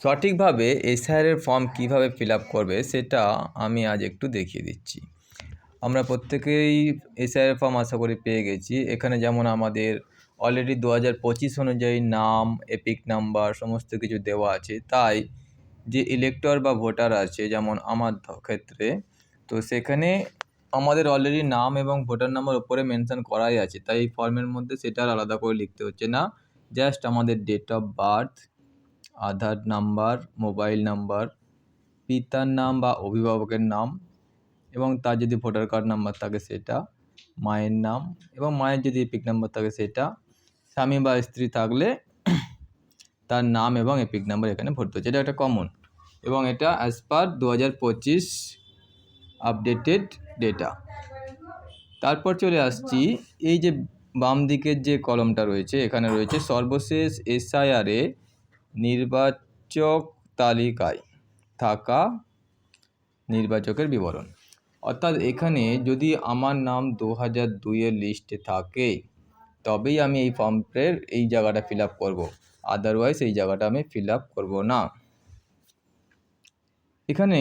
সঠিকভাবে এসআইআরের ফর্ম কিভাবে ফিল আপ করবে সেটা আমি আজ একটু দেখিয়ে দিচ্ছি। আমরা প্রত্যেকেই এসআইআর ফর্ম আশা করি পেয়ে গেছি। এখানে যেমন আমাদের অলরেডি 2025 অনুযায়ী নাম, এপিক নাম্বার সমস্ত কিছু দেওয়া আছে। তাই যে ইলেক্টর বা ভোটার আছে, যেমন আমার ক্ষেত্রে, তো সেখানে আমাদের অলরেডি নাম এবং ভোটার নাম্বার উপরে মেনশন করাই আছে। তাই এই ফর্মের মধ্যে সেটা আর আলাদা করে লিখতে হচ্ছে না। জাস্ট আমাদের date of birth, Aadhaar number, mobile number, পিতার নাম বা অভিভাবকের নাম এবং তার যদি ভোটার কার্ড নাম্বার থাকে সেটা, মায়ের নাম এবং মায়ের যদি এপিক নাম্বার থাকে সেটা, স্বামী বা স্ত্রী থাকলে তার নাম এবং এপিক নাম্বার এখানে ভরতে হচ্ছে। এটা একটা কমন এবং এটা অ্যাজ পার 2025 আপডেটেড ডেটা। তারপর চলে আসছি এই যে বাম দিকের যে কলমটা রয়েছে, এখানে রয়েছে সর্বশেষ এসআইআরে নির্বাচক তালিকায় থাকা নির্বাচকের বিবরণ। অর্থাৎ এখানে যদি আমার নাম 2002-এর লিস্টে থাকে তবেই আমি এই ফর্মের এই জায়গাটা ফিল আপ করবো, আদারওয়াইজ এই জায়গাটা আমি ফিল আপ করবো না। এখানে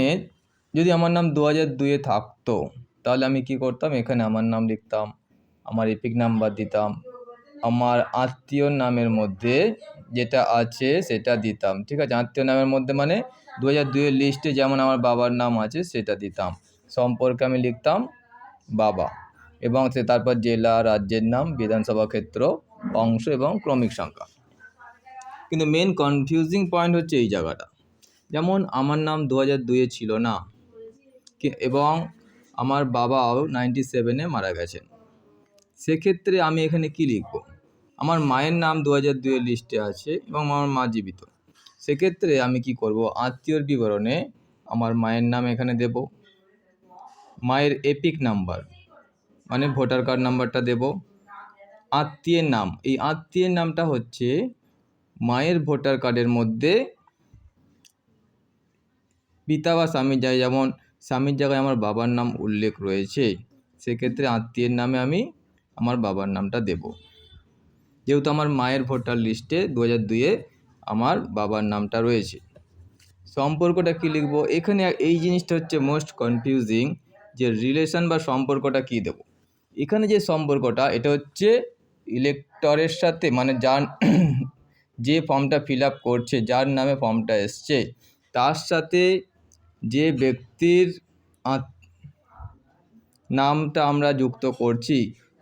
যদি আমার নাম 2002-এ থাকতো তাহলে আমি কি করতাম, এখানে আমার নাম লিখতাম, আমার এপিক নাম্বার দিতাম, আমার আত্মীয়র নামের মধ্যে যেটা আছে সেটা দিতাম। ঠিক আছে, আত্মীয় নামের মধ্যে মানে 2002-এর লিস্টে যেমন আমার বাবার নাম আছে সেটা দিতাম। সম্পর্কে আমি লিখতাম বাবা এবং তারপর জেলা, রাজ্যের নাম, বিধানসভা ক্ষেত্র, অংশ এবং ক্রমিক সংখ্যা। কিন্তু মেন কনফিউজিং পয়েন্ট হচ্ছে এই জায়গাটা। যেমন আমার নাম 2002-এ ছিল না এবং আমার বাবাও 97-এ মারা গেছেন। সেক্ষেত্রে আমি এখানে কি লিখব? আমার মায়ের নাম 2002-এর লিস্টে আছে এবং আমার মা জীবিত। সেক্ষেত্রে আমি কি করব, আত্মীয়র বিবরণে আমার মায়ের নাম এখানে দেব, মায়ের এপিক নাম্বার মানে ভোটার কার্ড নাম্বারটা দেব, আত্মীয়ের নাম, এই আত্মীয়ের নামটা হচ্ছে মায়ের ভোটার কার্ডের মধ্যে পিতা বা স্বামীর জায়গায়, যেমন স্বামীর জায়গায় আমার বাবার নাম উল্লেখ রয়েছে, সেক্ষেত্রে আত্মীয়ের নামে আমি আমার বাবার নামটা দেব। যেহেতু আমার মায়ের ভোটার লিস্টে 2002-এ আমার বাবার নামটা রয়েছে। সম্পর্কটা কি লিখব? এখানে এই জিনিসটা হচ্ছে মোস্ট কনফিউজিং, যে রিলেশন বা সম্পর্কটা কি দেব। এখানে যে সম্পর্কটা, এটা হচ্ছে ইলেক্টরের সাথে, মানে যার যে ফর্মটা ফিল আপ করছে, যার নামে ফর্মটা এসছে, তার সাথে যে ব্যক্তির নামটা আমরা যুক্ত করছি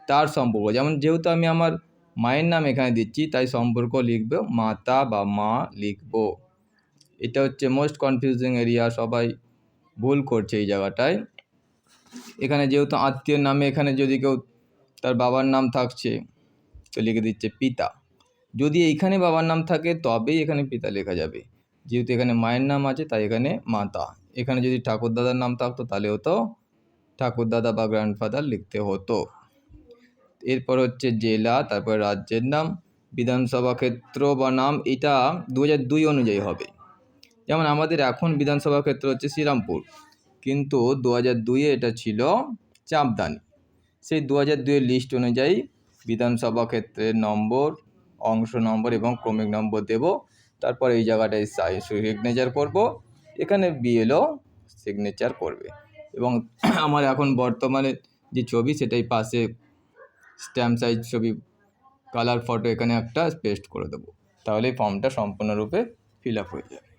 তার সম্পর্ক। যেমন যেহেতু আমি আমার মায়ের নাম এখানে দিচ্ছি, তাই সম্পর্ক লিখব মাতা বা মা লিখব। এটা হচ্ছে মোস্ট কনফিউজিং এরিয়া, সবাই ভুল করছে এই জায়গাটায়। এখানে যেহেতু আত্মীয়ের নামে এখানে যদি কেউ তার বাবার নাম থাকছে তো লিখে দিচ্ছে পিতা। যদি এইখানে বাবার নাম থাকে তবেই এখানে পিতা লেখা যাবে। যেহেতু এখানে মায়ের নাম আছে তাই এখানে মাতা। এখানে যদি ঠাকুরদাদার নাম থাকতো তাহলে হতো ঠাকুরদাদা বা গ্র্যান্ডফাদার লিখতে হতো। এরপর হচ্ছে জেলা, তারপর রাজ্যের নাম, বিধানসভা ক্ষেত্র বা নাম, এটা 2002 অনুযায়ী হবে। যেমন আমাদের এখন বিধানসভা ক্ষেত্র হচ্ছে শ্রীরামপুর, কিন্তু 2002-এ এটা ছিল চাঁপদানি। সেই 2002-এর লিস্ট অনুযায়ী বিধানসভা ক্ষেত্রের নম্বর, অংশ নম্বর এবং ক্রমিক নম্বর দেব। তারপর এই জায়গাটায় সিগনেচার করব, এখানে বিএলও সিগনেচার করবে এবং আমার এখন বর্তমানে যে ছবি সেটাই পাশে স্ট্যাম্প সাইজ ছবি, কালার ফটো এখানে একটা পেস্ট করে দেবো। তাহলে ফর্মটা সম্পূর্ণরূপে ফিল আপ হয়ে যাবে।